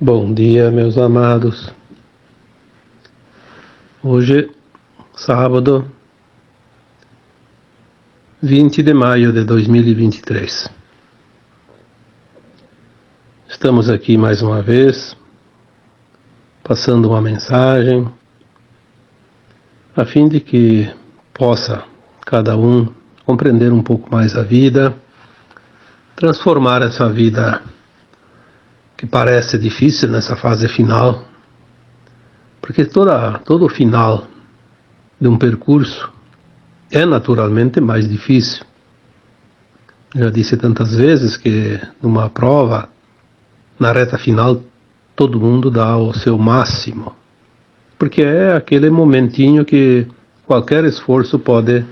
Bom dia, meus amados. Hoje, sábado, 20 de maio de 2023. Estamos aqui mais uma vez, passando uma mensagem, a fim de que possa cada um compreender um pouco mais a vida, transformar essa vida que parece difícil nessa fase final, porque todo final de um percurso é naturalmente mais difícil. Já disse tantas vezes que numa prova, na reta final, todo mundo dá o seu máximo, porque é aquele momentinho que qualquer esforço pode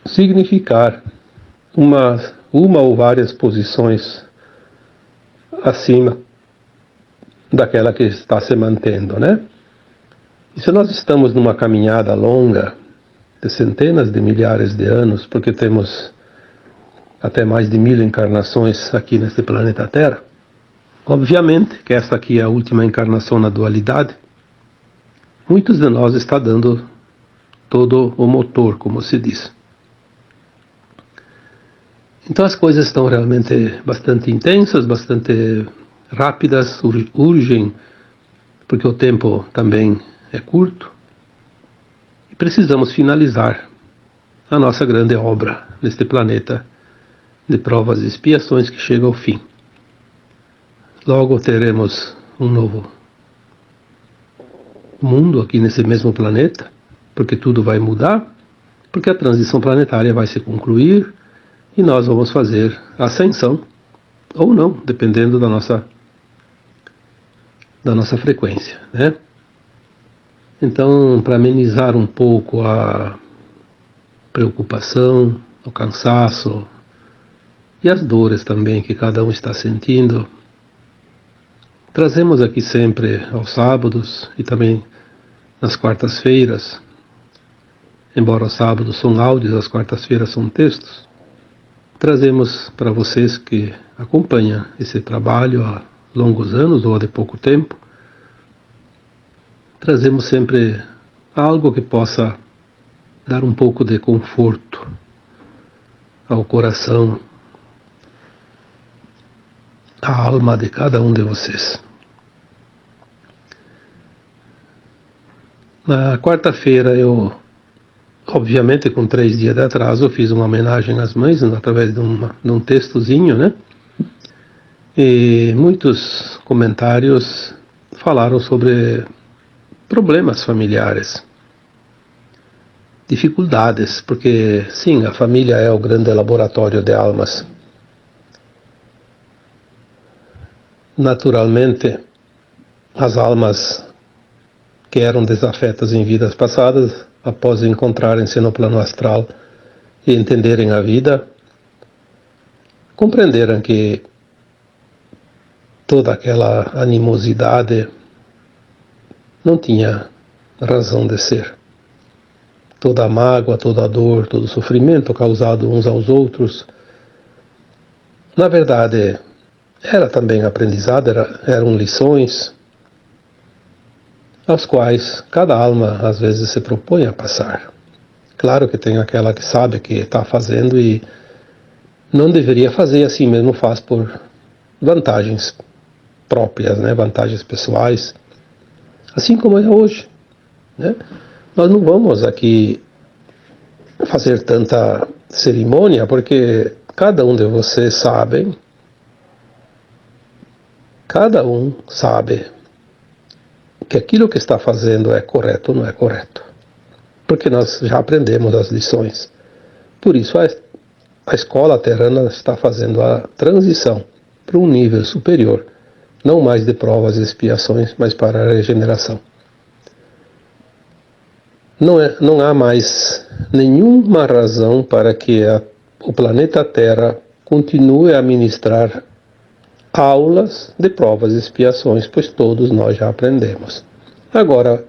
significar uma ou várias posições acima daquela que está se mantendo, né? E se nós estamos numa caminhada longa de centenas de milhares de anos, porque temos até mais de 1000 encarnações aqui neste planeta Terra, obviamente que esta aqui é a última encarnação na dualidade, muitos de nós está dando todo o motor, como se diz. Então as coisas estão realmente bastante intensas, bastante rápidas, urgem, porque o tempo também é curto, e precisamos finalizar a nossa grande obra neste planeta de provas e expiações que chega ao fim. Logo teremos um novo mundo aqui nesse mesmo planeta, porque tudo vai mudar, porque a transição planetária vai se concluir e nós vamos fazer a ascensão, ou não, dependendo da nossa frequência, né? Então, para amenizar um pouco a preocupação, o cansaço e as dores também que cada um está sentindo, trazemos aqui sempre aos sábados e também nas quartas-feiras, embora os sábados são áudios, as quartas-feiras são textos, trazemos para vocês que acompanham esse trabalho há longos anos ou há de pouco tempo, trazemos sempre algo que possa dar um pouco de conforto ao coração, à alma de cada um de vocês. Na quarta-feira obviamente com 3 dias de atraso, eu fiz uma homenagem às mães através de um textozinho, né? E muitos comentários falaram sobre problemas familiares, dificuldades, porque sim, a família é o grande laboratório de almas. Naturalmente, as almas que eram desafetas em vidas passadas, após encontrarem-se no plano astral e entenderem a vida, compreenderam que toda aquela animosidade não tinha razão de ser. Toda a mágoa, toda a dor, todo o sofrimento causado uns aos outros, na verdade, era também aprendizado, eram lições, aos quais cada alma às vezes se propõe a passar. Claro que tem aquela que sabe que está fazendo e não deveria fazer, assim mesmo faz por vantagens próprias, né? Vantagens pessoais, assim como é hoje, né? Nós não vamos aqui fazer tanta cerimônia, porque cada um de vocês sabe, cada um sabe que aquilo que está fazendo é correto ou não é correto, porque nós já aprendemos as lições. Por isso a escola terrana está fazendo a transição para um nível superior, não mais de provas e expiações, mas para a regeneração. Não há mais nenhuma razão para que o planeta Terra continue a ministrar aulas de provas e expiações, pois todos nós já aprendemos. Agora,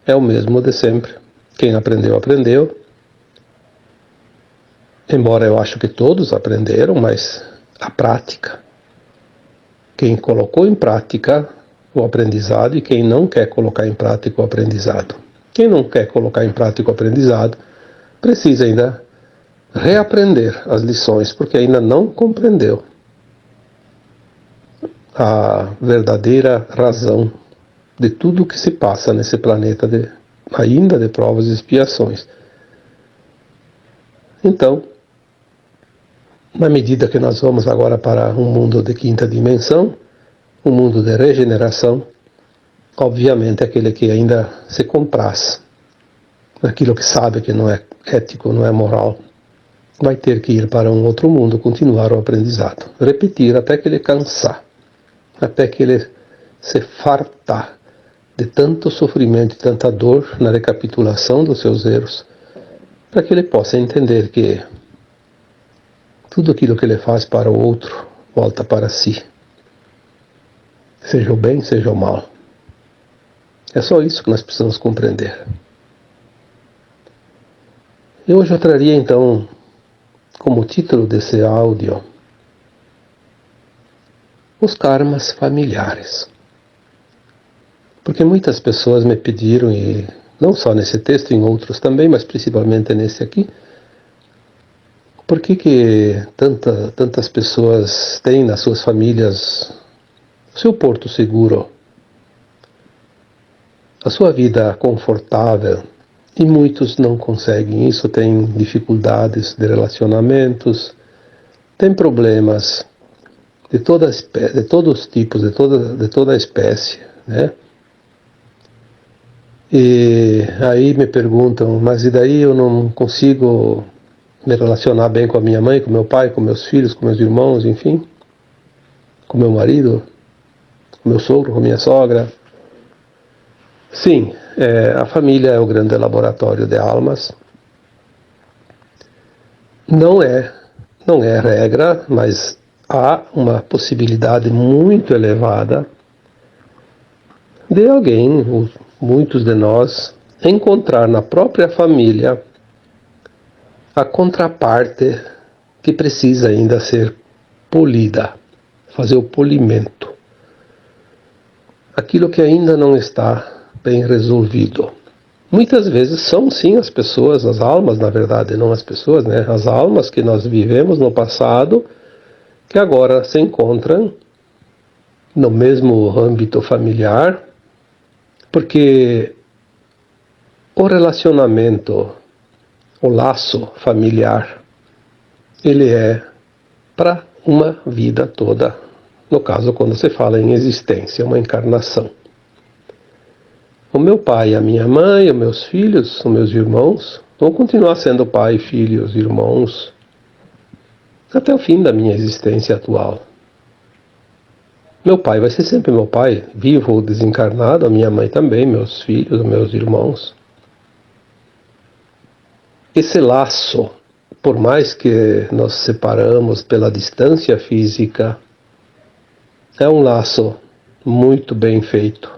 é o mesmo de sempre. Quem aprendeu, aprendeu. Embora eu acho que todos aprenderam, mas a prática quem colocou em prática o aprendizado e quem não quer colocar em prática o aprendizado. Quem não quer colocar em prática o aprendizado precisa ainda reaprender as lições, porque ainda não compreendeu a verdadeira razão de tudo o que se passa nesse planeta, ainda de provas e expiações. Então, na medida que nós vamos agora para um mundo de quinta dimensão, um mundo de regeneração, obviamente aquele que ainda se compraz naquilo que sabe que não é ético, não é moral, vai ter que ir para um outro mundo, continuar o aprendizado, repetir até que ele cansar, até que ele se fartar de tanto sofrimento e tanta dor na recapitulação dos seus erros, para que ele possa entender que tudo aquilo que ele faz para o outro volta para si, seja o bem, seja o mal. É só isso que nós precisamos compreender. E hoje eu traria então, como título desse áudio, os karmas familiares. Porque muitas pessoas me pediram, e não só nesse texto, em outros também, mas principalmente nesse aqui, por que tantas pessoas têm nas suas famílias o seu porto seguro, a sua vida confortável, e muitos não conseguem isso, têm dificuldades de relacionamentos, têm problemas de todos os tipos, de toda a espécie, né? E aí me perguntam, mas e daí eu não consigo me relacionar bem com a minha mãe, com meu pai, com meus filhos, com meus irmãos, enfim, com meu marido, com meu sogro, com minha sogra? Sim, a família é o grande laboratório de almas. Não é regra, mas há uma possibilidade muito elevada de alguém, muitos de nós, encontrar na própria família a contraparte que precisa ainda ser polida, fazer o polimento. Aquilo que ainda não está bem resolvido. Muitas vezes são sim as pessoas, as almas, na verdade, não as pessoas, né? As almas que nós vivemos no passado, que agora se encontram no mesmo âmbito familiar, porque o relacionamento, o laço familiar, ele é para uma vida toda. No caso, quando se fala em existência, uma encarnação. O meu pai, a minha mãe, os meus filhos, os meus irmãos, vão continuar sendo pai, filhos, irmãos, até o fim da minha existência atual. Meu pai vai ser sempre meu pai, vivo ou desencarnado, a minha mãe também, meus filhos, meus irmãos. Esse laço, por mais que nos separamos pela distância física, é um laço muito bem feito,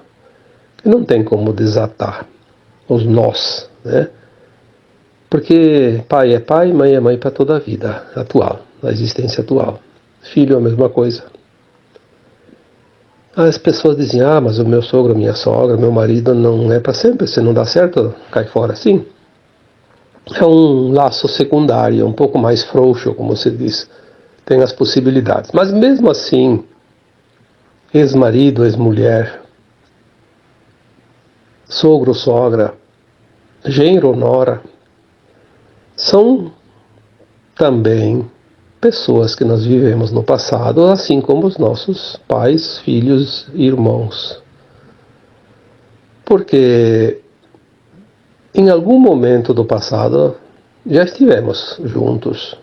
que não tem como desatar os nós, né? Porque pai é pai, mãe é mãe para toda a vida atual, na existência atual. Filho é a mesma coisa. As pessoas dizem, mas o meu sogro, minha sogra, meu marido não é para sempre, se não dá certo, cai fora. Sim, é um laço secundário, um pouco mais frouxo, como se diz, tem as possibilidades. Mas mesmo assim, ex-marido, ex-mulher, sogro, sogra, genro, nora, são também pessoas que nós vivemos no passado, assim como os nossos pais, filhos e irmãos. Porque em algum momento do passado já estivemos juntos.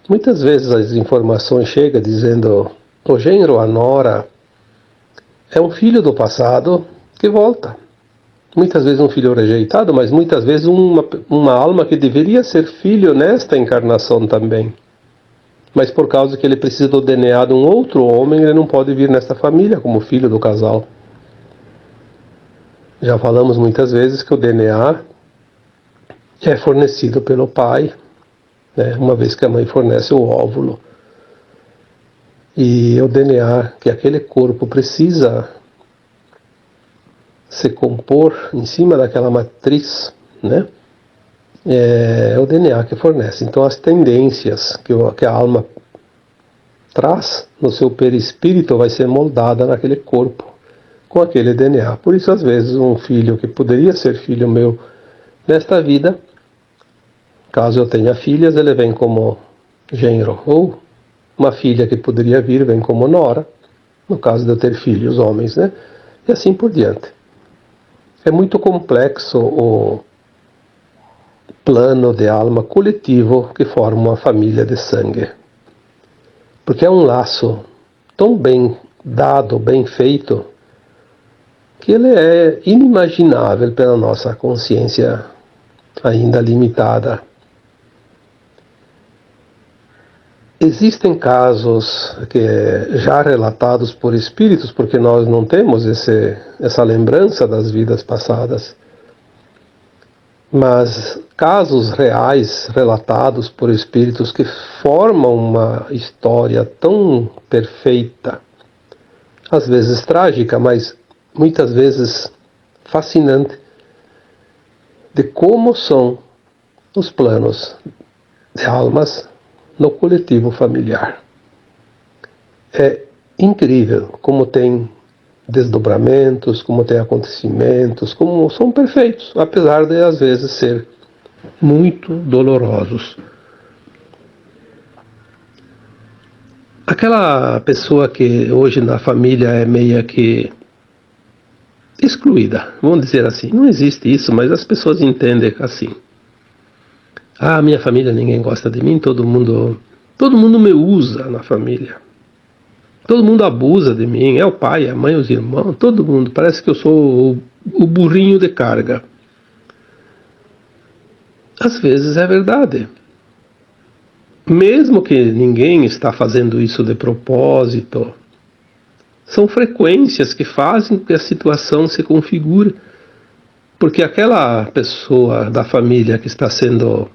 Muitas vezes as informações chegam dizendo o genro, a nora, é um filho do passado que volta. Muitas vezes um filho rejeitado, mas muitas vezes uma alma que deveria ser filho nesta encarnação também. Mas por causa que ele precisa do DNA de um outro homem, ele não pode vir nesta família como filho do casal. Já falamos muitas vezes que o DNA é fornecido pelo pai, né, uma vez que a mãe fornece o óvulo. E o DNA que aquele corpo precisa se compor em cima daquela matriz, né? É o DNA que fornece. Então as tendências que a alma traz no seu perispírito vai ser moldada naquele corpo, com aquele DNA. Por isso, às vezes, um filho que poderia ser filho meu nesta vida, caso eu tenha filhas, ele vem como genro, ou uma filha que poderia vir vem como nora, no caso de eu ter filhos homens, né? E assim por diante. É muito complexo o plano de alma coletivo que forma uma família de sangue. Porque é um laço tão bem dado, bem feito, que ele é inimaginável pela nossa consciência ainda limitada. Existem casos já relatados por espíritos, porque nós não temos essa lembrança das vidas passadas, mas casos reais relatados por espíritos que formam uma história tão perfeita, às vezes trágica, mas muitas vezes fascinante, de como são os planos de almas no coletivo familiar. É incrível como tem desdobramentos, como tem acontecimentos, como são perfeitos, apesar de às vezes ser muito dolorosos. Aquela pessoa que hoje na família é meia que excluída, vamos dizer assim, não existe isso, mas as pessoas entendem assim. Ah, minha família, ninguém gosta de mim, todo mundo me usa na família. Todo mundo abusa de mim, é o pai, a mãe, os irmãos, todo mundo. Parece que eu sou o burrinho de carga. Às vezes é verdade. Mesmo que ninguém está fazendo isso de propósito, são frequências que fazem com que a situação se configure. Porque aquela pessoa da família que está sendo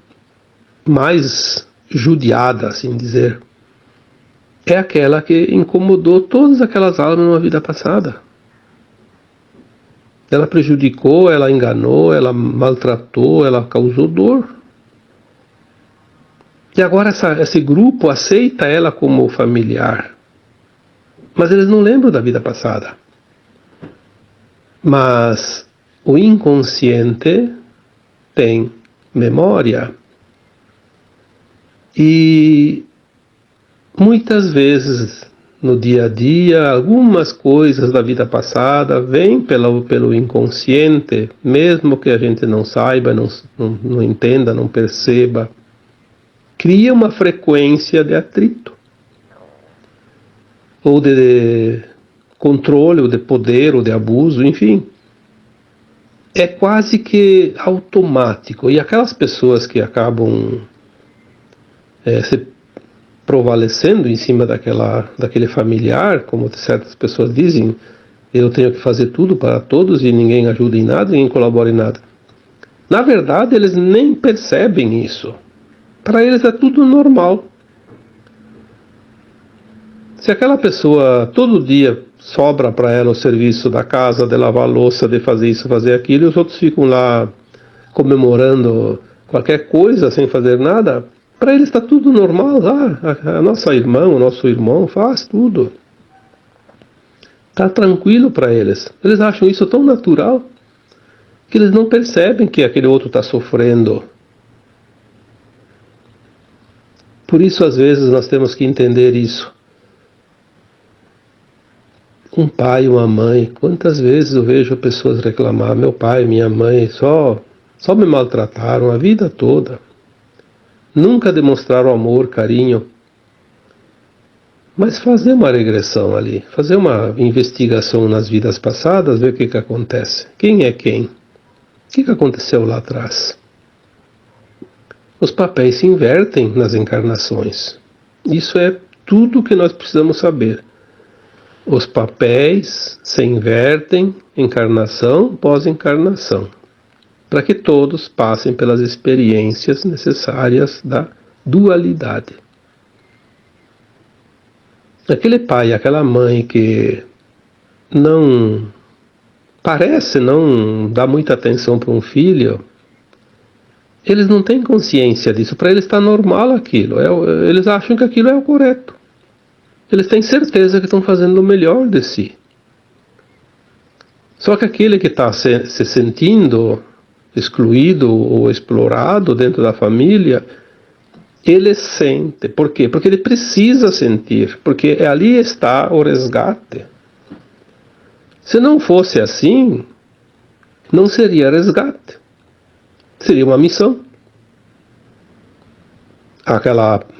mais judiada, assim dizer, é aquela que incomodou todas aquelas almas numa vida passada. Ela prejudicou, ela enganou, ela maltratou, ela causou dor. E agora esse grupo aceita ela como familiar. Mas eles não lembram da vida passada. Mas o inconsciente tem memória. E muitas vezes no dia a dia, algumas coisas da vida passada vêm pelo inconsciente, mesmo que a gente não saiba, não entenda, não perceba. Cria uma frequência de atrito, ou de controle, ou de poder, ou de abuso, enfim. É quase que automático. E aquelas pessoas que acabam se prevalecendo em cima daquele familiar, como certas pessoas dizem, eu tenho que fazer tudo para todos e ninguém ajuda em nada, ninguém colabora em nada. Na verdade, eles nem percebem isso. Para eles é tudo normal. Se aquela pessoa todo dia sobra para ela o serviço da casa, de lavar a louça, de fazer isso, fazer aquilo, e os outros ficam lá comemorando qualquer coisa sem fazer nada, para eles está tudo normal. A nossa irmã, o nosso irmão faz tudo. Está tranquilo para eles. Eles acham isso tão natural que eles não percebem que aquele outro está sofrendo. Por isso, às vezes, nós temos que entender isso. Um pai, uma mãe, quantas vezes eu vejo pessoas reclamar, meu pai, minha mãe, só me maltrataram a vida toda. Nunca demonstraram amor, carinho. Mas fazer uma regressão ali, fazer uma investigação nas vidas passadas, ver o que acontece. Quem é quem? O que aconteceu lá atrás? Os papéis se invertem nas encarnações. Isso é tudo o que nós precisamos saber. Os papéis se invertem encarnação após encarnação, para que todos passem pelas experiências necessárias da dualidade. Aquele pai, aquela mãe que não parece não dar muita atenção para um filho, eles não têm consciência disso. Para eles está normal aquilo. Eles acham que aquilo é o correto. Eles têm certeza que estão fazendo o melhor de si. Só que aquele que está se sentindo excluído ou explorado dentro da família, ele sente. Por quê? Porque ele precisa sentir. Porque ali está o resgate. Se não fosse assim, não seria resgate. Seria uma missão. A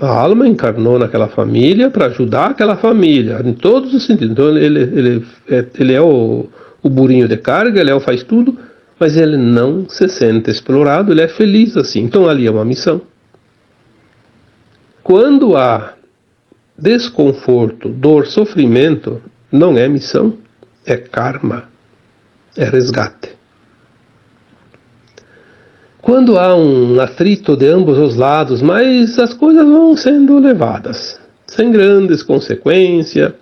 alma encarnou naquela família para ajudar aquela família, em todos os sentidos. Então ele é o burrinho de carga, ele faz tudo, mas ele não se sente explorado, ele é feliz assim. Então ali é uma missão. Quando há desconforto, dor, sofrimento, não é missão, é karma, é resgate. Quando há um atrito de ambos os lados, mas as coisas vão sendo levadas, sem grandes consequências,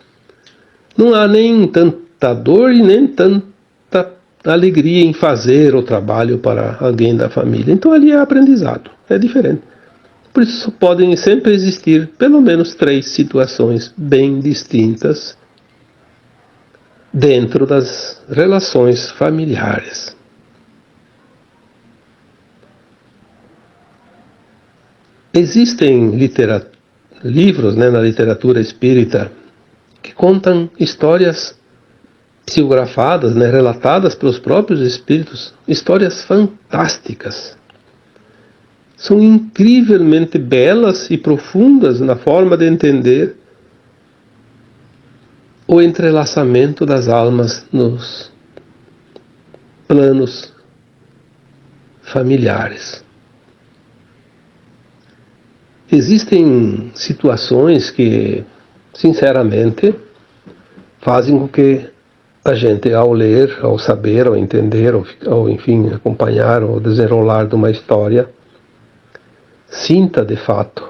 não há nem tanta dor e nem tanta alegria em fazer o trabalho para alguém da família. Então ali é aprendizado, é diferente. Por isso podem sempre existir pelo menos 3 situações bem distintas dentro das relações familiares. Existem livros na literatura espírita que contam histórias psicografadas, relatadas pelos próprios espíritos, histórias fantásticas. São incrivelmente belas e profundas na forma de entender o entrelaçamento das almas nos planos familiares. Existem situações que, sinceramente, fazem com que a gente, ao ler, ao saber, ao entender, ou enfim, acompanhar o desenrolar de uma história, sinta de fato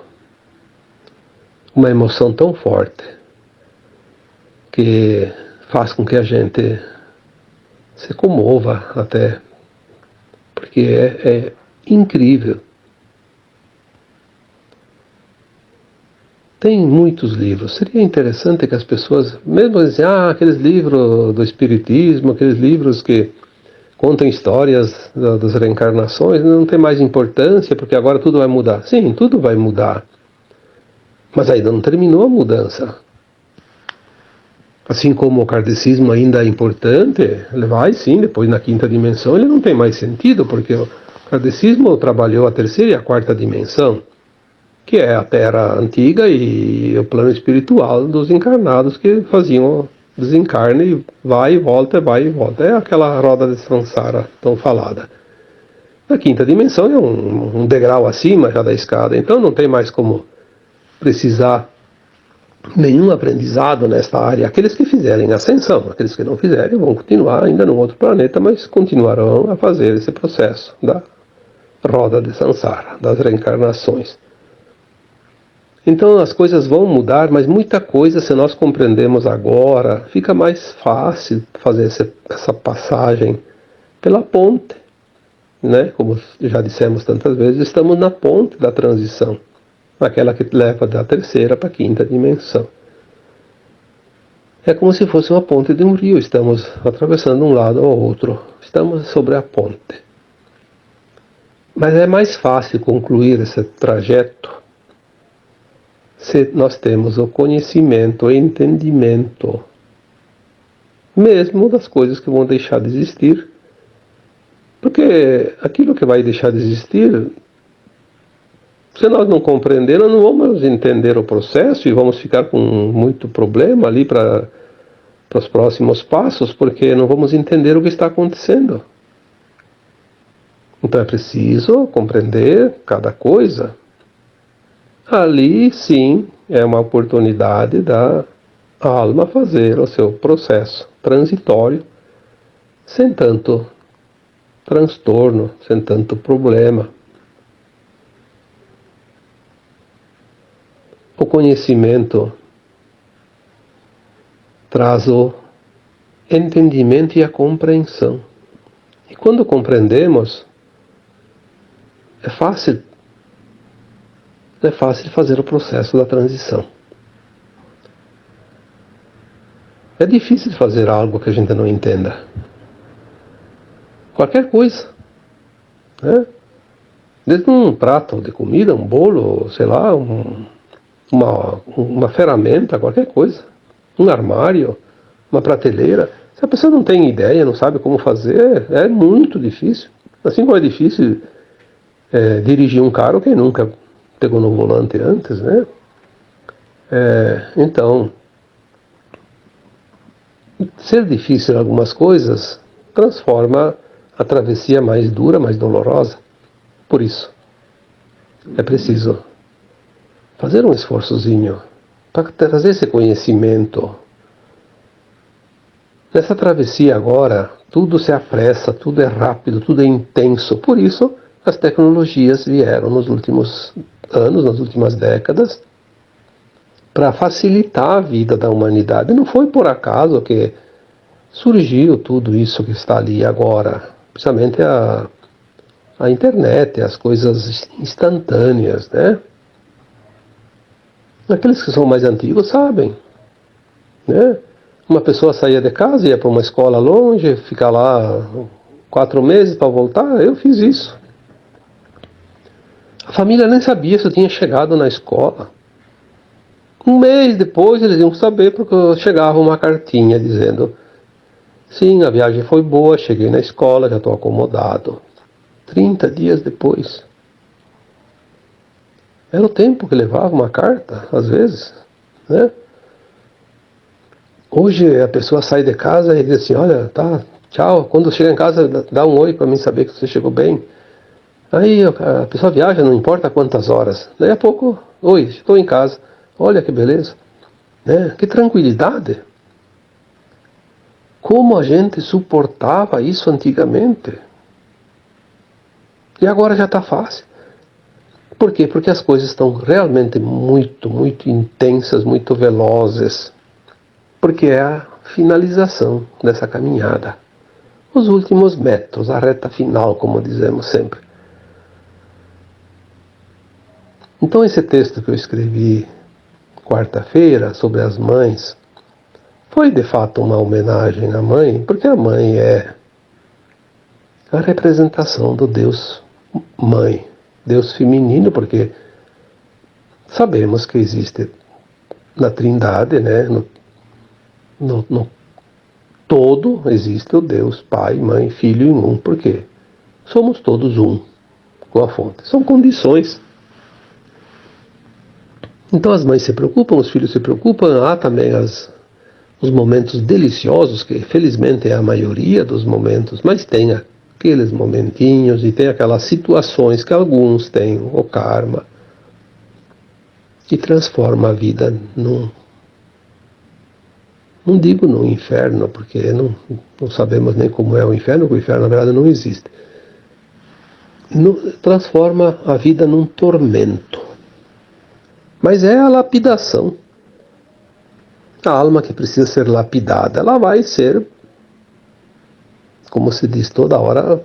uma emoção tão forte que faz com que a gente se comova até, porque é incrível. Tem muitos livros. Seria interessante que as pessoas, mesmo dizem, aqueles livros do Espiritismo, aqueles livros que contam histórias das reencarnações, não tem mais importância, porque agora tudo vai mudar. Sim, tudo vai mudar. Mas ainda não terminou a mudança. Assim como o kardecismo ainda é importante, ele vai sim, depois na 5ª dimensão ele não tem mais sentido, porque o kardecismo trabalhou a 3ª e a 4ª dimensão, que é a Terra antiga e o plano espiritual dos encarnados que faziam desencarne e vai e volta, vai e volta. É aquela roda de samsara tão falada. A 5ª dimensão é um degrau acima já da escada, então não tem mais como precisar nenhum aprendizado nesta área. Aqueles que fizerem ascensão, aqueles que não fizerem vão continuar ainda num outro planeta, mas continuarão a fazer esse processo da roda de samsara, das reencarnações. Então as coisas vão mudar, mas muita coisa, se nós compreendemos agora, fica mais fácil fazer essa passagem pela ponte, Como já dissemos tantas vezes, estamos na ponte da transição, aquela que leva da 3ª para a 5ª dimensão. É como se fosse uma ponte de um rio, estamos atravessando um lado ao outro, estamos sobre a ponte. Mas é mais fácil concluir esse trajeto se nós temos o conhecimento, o entendimento, mesmo das coisas que vão deixar de existir. Porque aquilo que vai deixar de existir, se nós não compreender, nós não vamos entender o processo e vamos ficar com muito problema ali para os próximos passos, porque não vamos entender o que está acontecendo. Então é preciso compreender cada coisa. Ali, sim, é uma oportunidade da alma fazer o seu processo transitório, sem tanto transtorno, sem tanto problema. O conhecimento traz o entendimento e a compreensão. E quando compreendemos, é fácil fazer o processo da transição. É difícil fazer algo que a gente não entenda. Qualquer coisa, né? Desde um prato de comida, um bolo, sei lá, uma ferramenta, qualquer coisa. Um armário, uma prateleira. Se a pessoa não tem ideia, não sabe como fazer, é muito difícil. Assim como é difícil dirigir um carro, quem nunca pegou no volante antes, né? Então, ser difícil em algumas coisas transforma a travessia mais dura, mais dolorosa. Por isso, é preciso fazer um esforçozinho para trazer esse conhecimento. Nessa travessia agora, tudo se apressa, tudo é rápido, tudo é intenso. Por isso, as tecnologias vieram nos últimos anos, nas últimas décadas, para facilitar a vida da humanidade. Não foi por acaso que surgiu tudo isso que está ali agora, principalmente a internet, as coisas instantâneas, né? Aqueles que são mais antigos sabem, né? Uma pessoa saía de casa, ia para uma escola longe, ficar lá 4 meses para voltar. Eu fiz isso. A família nem sabia se eu tinha chegado na escola. 1 mês depois eles iam saber, porque chegava uma cartinha dizendo: sim, a viagem foi boa, cheguei na escola, já estou acomodado. 30 dias depois. Era o tempo que levava uma carta, às vezes, né? Hoje a pessoa sai de casa e diz assim: olha, tá, tchau, quando chegar em casa dá um oi para mim saber que você chegou bem. Aí a pessoa viaja, não importa quantas horas. Daí a pouco, oi, estou em casa. Olha que beleza, né? Que tranquilidade. Como a gente suportava isso antigamente. E agora já está fácil. Por quê? Porque as coisas estão realmente muito, muito intensas, muito velozes. Porque é a finalização dessa caminhada. Os últimos metros, a reta final, como dizemos sempre. Então esse texto que eu escrevi quarta-feira sobre as mães foi de fato uma homenagem à mãe, porque a mãe é a representação do Deus Mãe, Deus feminino, porque sabemos que existe na Trindade, né, no todo existe o Deus Pai, Mãe, Filho em um. Por quê? Somos todos um com a fonte. São condições. Então as mães se preocupam, os filhos se preocupam. Há também os momentos deliciosos, que felizmente é a maioria dos momentos, mas tem aqueles momentinhos e tem aquelas situações que alguns têm o karma, que transforma a vida não digo no inferno, porque não sabemos nem como é o inferno, porque o inferno na verdade não existe. Transforma a vida num tormento. Mas é a lapidação. A alma que precisa ser lapidada, ela vai ser, como se diz toda hora,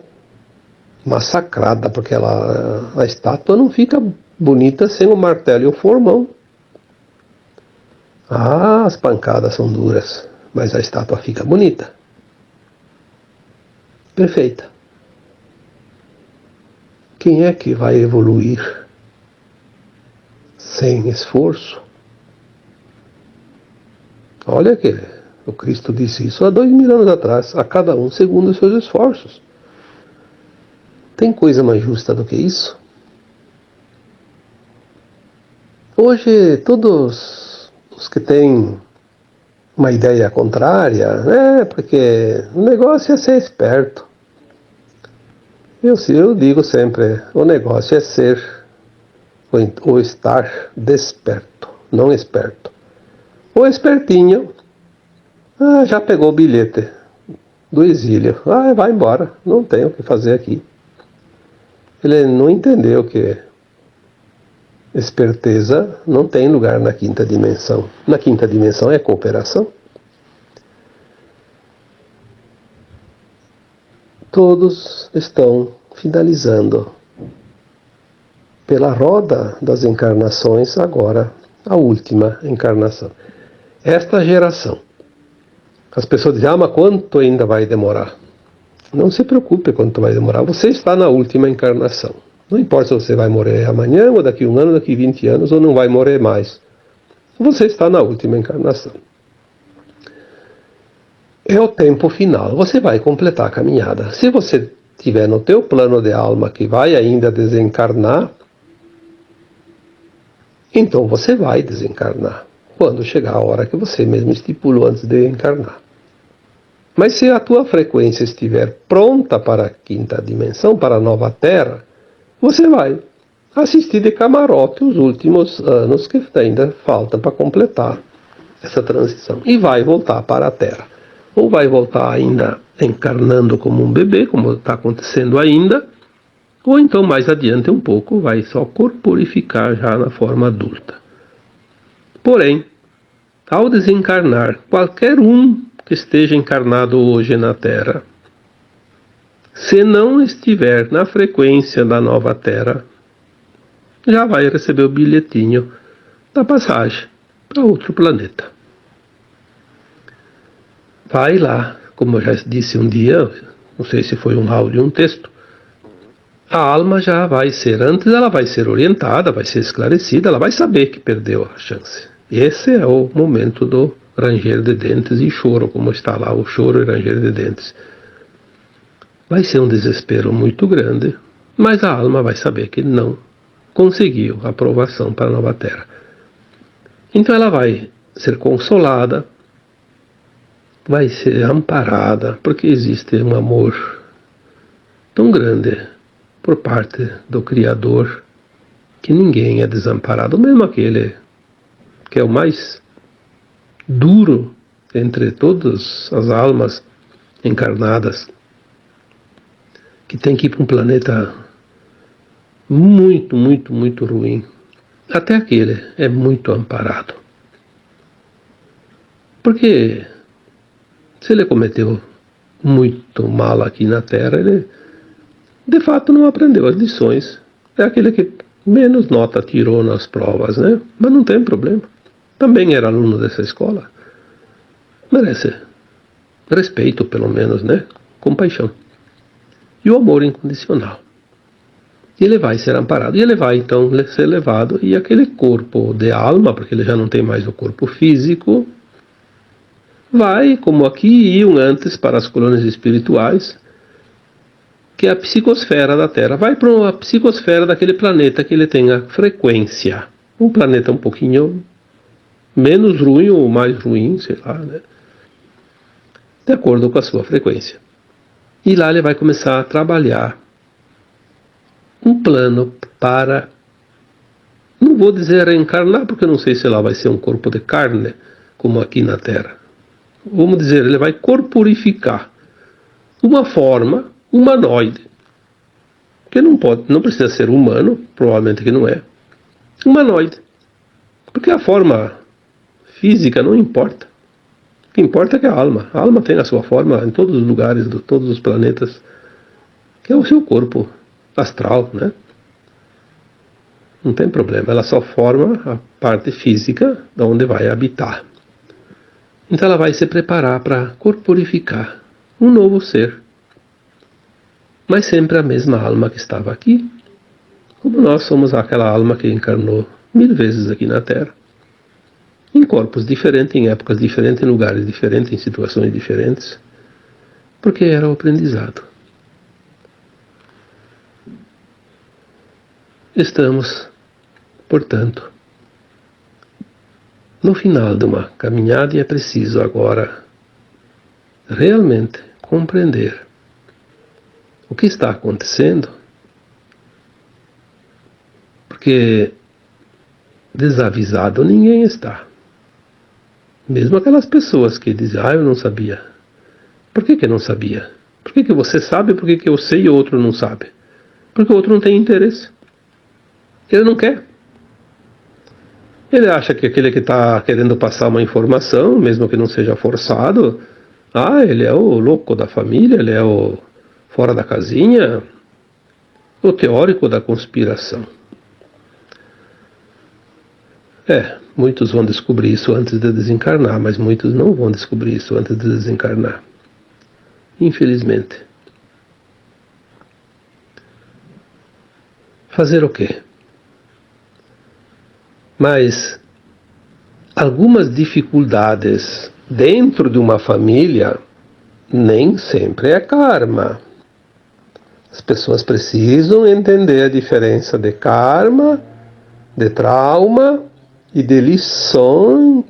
massacrada, porque a estátua não fica bonita sem o martelo e o formão. As pancadas são duras, mas a estátua fica bonita. Perfeita. Quem é que vai evoluir sem esforço? Olha que o Cristo disse isso há 2000 anos atrás, a cada um segundo os seus esforços. Tem coisa mais justa do que isso? Hoje, todos os que têm uma ideia contrária, porque o negócio é ser esperto. Eu digo sempre, o negócio é ser ou estar desperto, não esperto. O espertinho já pegou o bilhete do exílio. Vai embora, não tem o que fazer aqui. Ele não entendeu que esperteza não tem lugar na quinta dimensão. Na quinta dimensão é cooperação. todos estão finalizando pela roda das encarnações, agora a última encarnação. Esta geração. As pessoas dizem, mas quanto ainda vai demorar? Não se preocupe quanto vai demorar, você está na última encarnação. Não importa se você vai morrer amanhã, ou daqui 1 ano, daqui 20 anos, ou não vai morrer mais. Você está na última encarnação. É o tempo final, você vai completar a caminhada. Se você tiver no teu plano de alma que vai ainda desencarnar, então você vai desencarnar, quando chegar a hora que você mesmo estipulou antes de encarnar. Mas se a tua frequência estiver pronta para a quinta dimensão, para a nova Terra, você vai assistir de camarote os últimos anos que ainda faltam para completar essa transição. E vai voltar para a Terra. Ou vai voltar ainda encarnando como um bebê, como está acontecendo ainda, ou então mais adiante um pouco vai só corporificar já na forma adulta. Porém, ao desencarnar, qualquer um que esteja encarnado hoje na Terra, se não estiver na frequência da nova Terra, já vai receber o bilhetinho da passagem para outro planeta. Vai lá, como eu já disse um dia, não sei se foi um áudio ou um texto, a alma já vai ser, antes ela vai ser orientada, vai ser esclarecida, ela vai saber que perdeu a chance. Esse é o momento do ranger de dentes e choro, como está lá o choro e ranger de dentes. Vai ser um desespero muito grande, mas a alma vai saber que não conseguiu a aprovação para a nova Terra. Então ela vai ser consolada, vai ser amparada, porque existe um amor tão grande por parte do Criador que ninguém é desamparado, mesmo aquele que é o mais duro entre todas as almas encarnadas, que tem que ir para um planeta muito, muito, muito ruim. Até aquele é muito amparado. Porque se ele cometeu muito mal aqui na Terra, ele de fato não aprendeu as lições. É aquele que menos nota tirou nas provas, né? Mas não tem problema. Também era aluno dessa escola. Merece respeito, pelo menos, né? Compaixão. E o amor incondicional. E ele vai ser amparado. E ele vai, então, ser levado. E aquele corpo de alma, porque ele já não tem mais o corpo físico, vai, como aqui iam antes para as colônias espirituais, que é a psicosfera da Terra. Vai para a psicosfera daquele planeta que ele tem a frequência. Um planeta um pouquinho menos ruim ou mais ruim, sei lá, né? De acordo com a sua frequência. E lá ele vai começar a trabalhar um plano para, não vou dizer reencarnar, porque eu não sei se lá vai ser um corpo de carne, como aqui na Terra. Vamos dizer, ele vai corporificar uma forma humanoide, que não precisa ser humano, provavelmente que não é, humanoide, porque a forma física não importa. O que importa é que a alma tem a sua forma em todos os lugares, de todos os planetas, que é o seu corpo astral, né? Não tem problema, ela só forma a parte física de onde vai habitar. Então ela vai se preparar para corporificar um novo ser, mas sempre a mesma alma que estava aqui, como nós somos aquela alma que encarnou 1000 vezes aqui na Terra, em corpos diferentes, em épocas diferentes, em lugares diferentes, em situações diferentes, porque era o aprendizado. Estamos, portanto, no final de uma caminhada, e é preciso agora realmente compreender o que está acontecendo, porque desavisado ninguém está. Mesmo aquelas pessoas que dizem, eu não sabia. Por que não sabia? Por que você sabe, por que eu sei e o outro não sabe? Porque o outro não tem interesse. Ele não quer. Ele acha que aquele que está querendo passar uma informação, mesmo que não seja forçado, ele é o louco da família, ele é o fora da casinha, o teórico da conspiração. Muitos vão descobrir isso antes de desencarnar, mas muitos não vão descobrir isso antes de desencarnar. Infelizmente. Fazer o quê? Mas algumas dificuldades dentro de uma família nem sempre é karma. As pessoas precisam entender a diferença de karma, de trauma e de lições,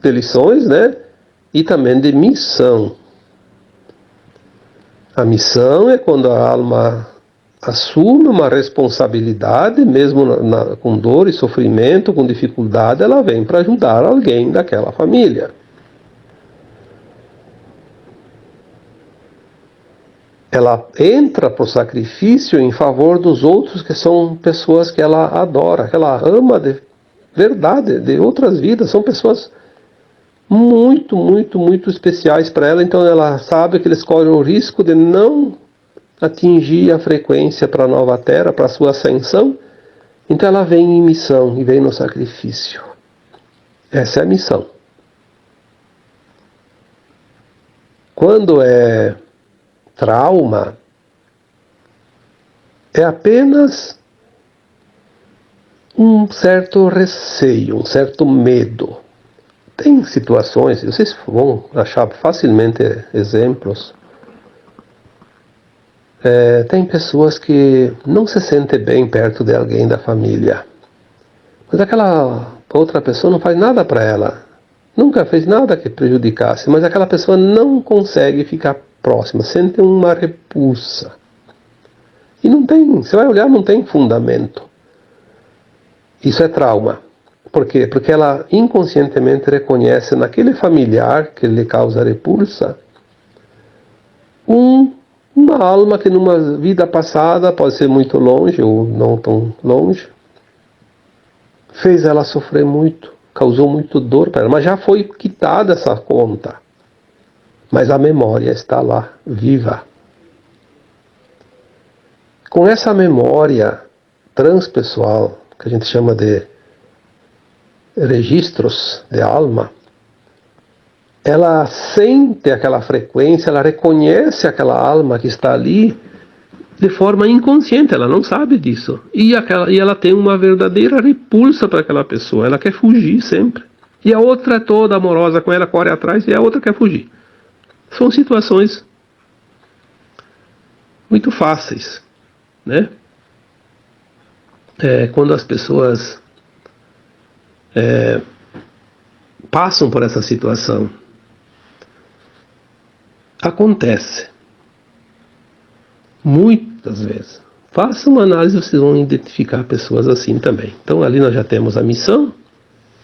né? E também de missão. A missão é quando a alma assume uma responsabilidade, mesmo com dor e sofrimento, com dificuldade, ela vem para ajudar alguém daquela família. Ela entra para o sacrifício em favor dos outros, que são pessoas que ela adora, que ela ama de verdade, de outras vidas. São pessoas muito, muito, muito especiais para ela. Então ela sabe que eles correm o risco de não atingir a frequência para a nova terra, para a sua ascensão. Então ela vem em missão e vem no sacrifício. Essa é a missão. Quando é trauma, é apenas um certo receio, um certo medo. Tem situações, vocês vão achar facilmente exemplos. Tem pessoas que não se sentem bem perto de alguém da família, mas aquela outra pessoa não faz nada para ela, nunca fez nada que prejudicasse, mas aquela pessoa não consegue ficar próxima, sente uma repulsa. E não tem, você vai olhar, não tem fundamento. Isso é trauma. Por quê? Porque ela inconscientemente reconhece naquele familiar que lhe causa repulsa uma alma que numa vida passada, pode ser muito longe ou não tão longe, fez ela sofrer muito, causou muito dor para ela, mas já foi quitada essa conta. Mas a memória está lá, viva. Com essa memória transpessoal, que a gente chama de registros de alma, ela sente aquela frequência, ela reconhece aquela alma que está ali de forma inconsciente, ela não sabe disso. E ela tem uma verdadeira repulsa para aquela pessoa, ela quer fugir sempre. E a outra é toda amorosa com ela, corre atrás, e a outra quer fugir. São situações muito fáceis, né? Quando as pessoas passam por essa situação, acontece muitas vezes. Faça uma análise, vocês vão identificar pessoas assim também. Então ali nós já temos a missão,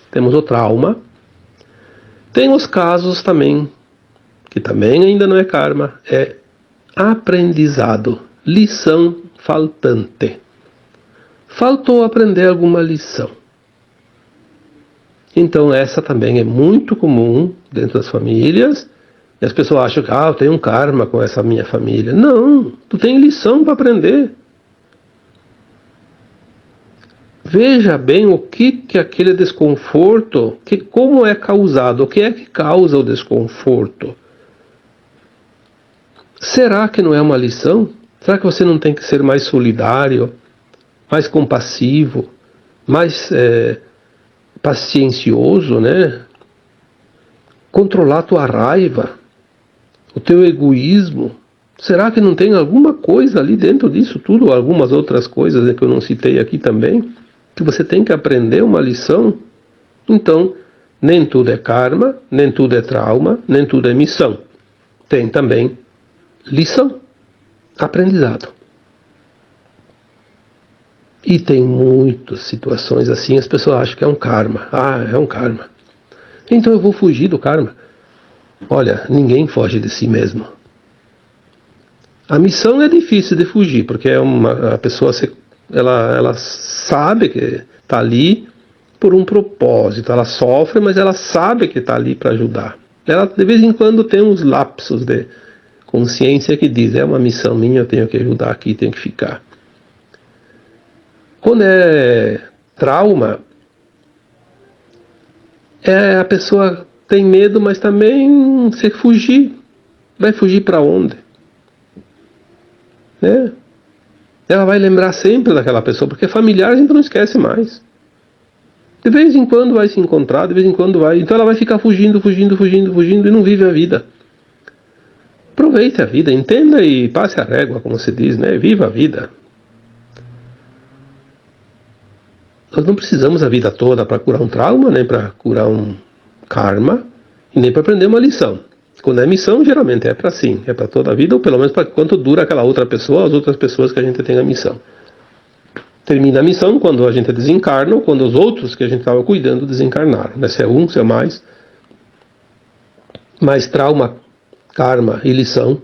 temos o trauma, tem os casos também, que também ainda não é karma, é aprendizado, lição faltante. Faltou aprender alguma lição. Então essa também é muito comum dentro das famílias, e as pessoas acham que eu tenho um karma com essa minha família. Não, tu tem lição para aprender. Veja bem o que aquele desconforto, como é causado, o que é que causa o desconforto. Será que não é uma lição? Será que você não tem que ser mais solidário, mais compassivo, mais paciencioso, né? Controlar a tua raiva, o teu egoísmo. Será que não tem alguma coisa ali dentro disso tudo, ou algumas outras coisas que eu não citei aqui também, que você tem que aprender uma lição? Então, nem tudo é karma, nem tudo é trauma, nem tudo é missão. Tem também lição, aprendizado. E tem muitas situações assim, as pessoas acham que é um karma. É um karma. Então eu vou fugir do karma. Olha, ninguém foge de si mesmo. A missão é difícil de fugir, porque a pessoa ela sabe que está ali por um propósito. Ela sofre, mas ela sabe que está ali para ajudar. Ela de vez em quando tem uns lapsos de consciência que diz, é uma missão minha, eu tenho que ajudar aqui, tenho que ficar. Quando é trauma, a pessoa tem medo, mas também se fugir. Vai fugir para onde? Né? Ela vai lembrar sempre daquela pessoa, porque familiar a gente não esquece mais. De vez em quando vai se encontrar, de vez em quando vai. Então ela vai ficar fugindo e não vive a vida. Aproveite a vida, entenda e passe a régua, como se diz, né? Viva a vida. Nós não precisamos a vida toda para curar um trauma, nem para curar um karma, e nem para aprender uma lição. Quando é missão, geralmente é para sim, é para toda a vida, ou pelo menos para quanto dura aquela outra pessoa, as outras pessoas que a gente tem a missão. Termina a missão quando a gente desencarna, ou quando os outros que a gente estava cuidando desencarnaram. Né? Se é um, se é mais. Mas trauma, karma e lição,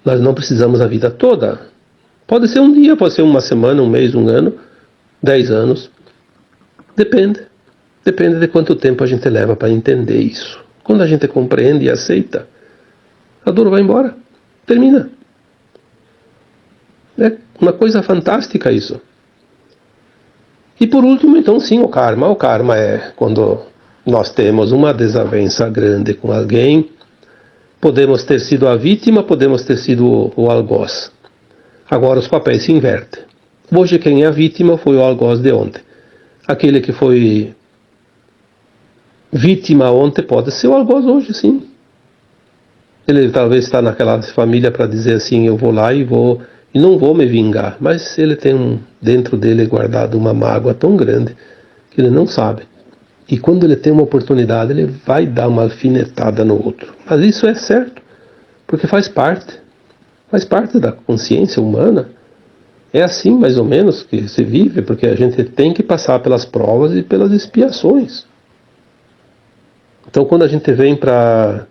nós não precisamos a vida toda. Pode ser um dia, pode ser uma semana, um mês, um ano, 10 anos. Depende. Depende de quanto tempo a gente leva para entender isso. Quando a gente compreende e aceita, a dor vai embora. Termina. É uma coisa fantástica isso. E por último, então, sim, o karma. O karma é quando nós temos uma desavença grande com alguém. Podemos ter sido a vítima, podemos ter sido o algoz. Agora os papéis se invertem. Hoje quem é a vítima foi o algoz de ontem. Aquele que foi vítima ontem pode ser o algoz hoje, sim. Ele talvez está naquela família para dizer assim, eu vou lá e não vou me vingar. Mas ele tem dentro dele guardado uma mágoa tão grande que ele não sabe. E quando ele tem uma oportunidade, ele vai dar uma alfinetada no outro. Mas isso é certo, porque faz parte da consciência humana. É assim, mais ou menos, que se vive, porque a gente tem que passar pelas provas e pelas expiações. Então, quando a gente vem para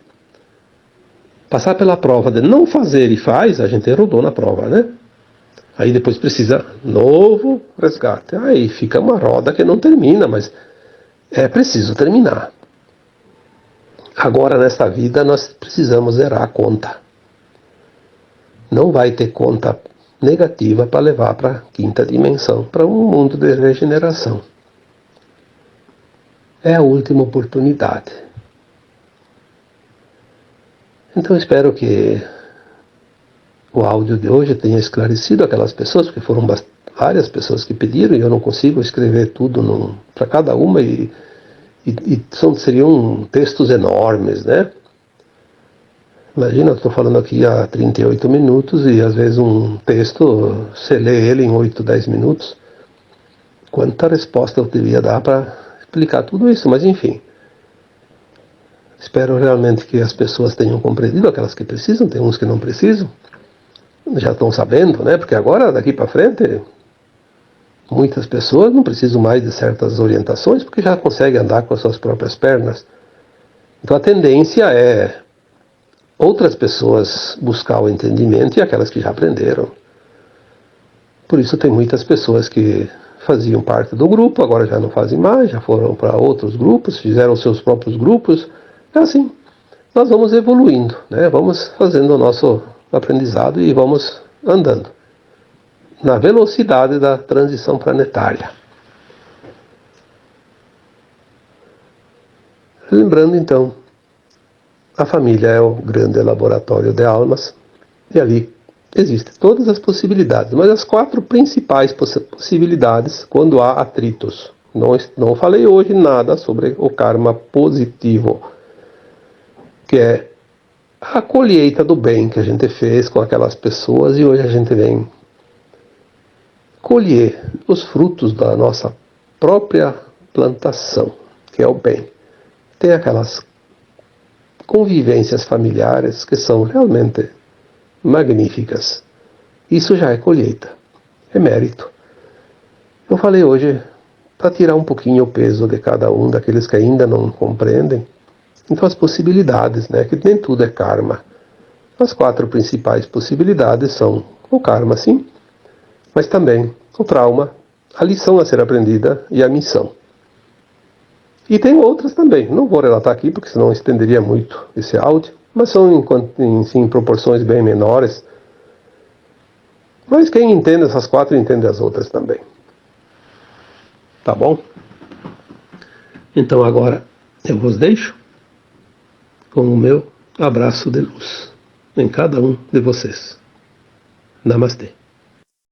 passar pela prova de não fazer e faz, a gente rodou na prova, né? Aí depois precisa novo resgate. Aí fica uma roda que não termina, mas é preciso terminar. Agora, nesta vida, nós precisamos zerar a conta. Não vai ter conta negativa para levar para a quinta dimensão, para um mundo de regeneração. É a última oportunidade. Então espero que o áudio de hoje tenha esclarecido aquelas pessoas, porque foram várias pessoas que pediram e eu não consigo escrever tudo para cada uma e seriam textos enormes, né? Imagina, eu estou falando aqui há 38 minutos e às vezes um texto, você lê ele em 8, 10 minutos. Quanta resposta eu devia dar para explicar tudo isso, mas enfim. Espero realmente que as pessoas tenham compreendido, aquelas que precisam, tem uns que não precisam. Já estão sabendo, né? Porque agora, daqui para frente, muitas pessoas não precisam mais de certas orientações, porque já conseguem andar com as suas próprias pernas. Então a tendência é outras pessoas buscar o entendimento e aquelas que já aprenderam. Por isso tem muitas pessoas que faziam parte do grupo, agora já não fazem mais, já foram para outros grupos, fizeram seus próprios grupos. É assim, nós vamos evoluindo, né? Vamos fazendo o nosso aprendizado e vamos andando na velocidade da transição planetária. Lembrando então, a família é o grande laboratório de almas e ali existem todas as possibilidades, mas as 4 principais possibilidades quando há atritos. Não falei hoje nada sobre o karma positivo, que é a colheita do bem que a gente fez com aquelas pessoas e hoje a gente vem colher os frutos da nossa própria plantação, que é o bem. Tem aquelas convivências familiares que são realmente magníficas. Isso já é colheita, é mérito. Eu falei hoje para tirar um pouquinho o peso de cada um daqueles que ainda não compreendem. Então as possibilidades, né, que nem tudo é karma. As 4 principais possibilidades são o karma, sim, mas também o trauma, a lição a ser aprendida e a missão. E tem outras também, não vou relatar aqui porque senão estenderia muito esse áudio, mas são em proporções bem menores. Mas quem entende essas quatro entende as outras também. Tá bom? Então agora eu vos deixo com o meu abraço de luz em cada um de vocês. Namastê.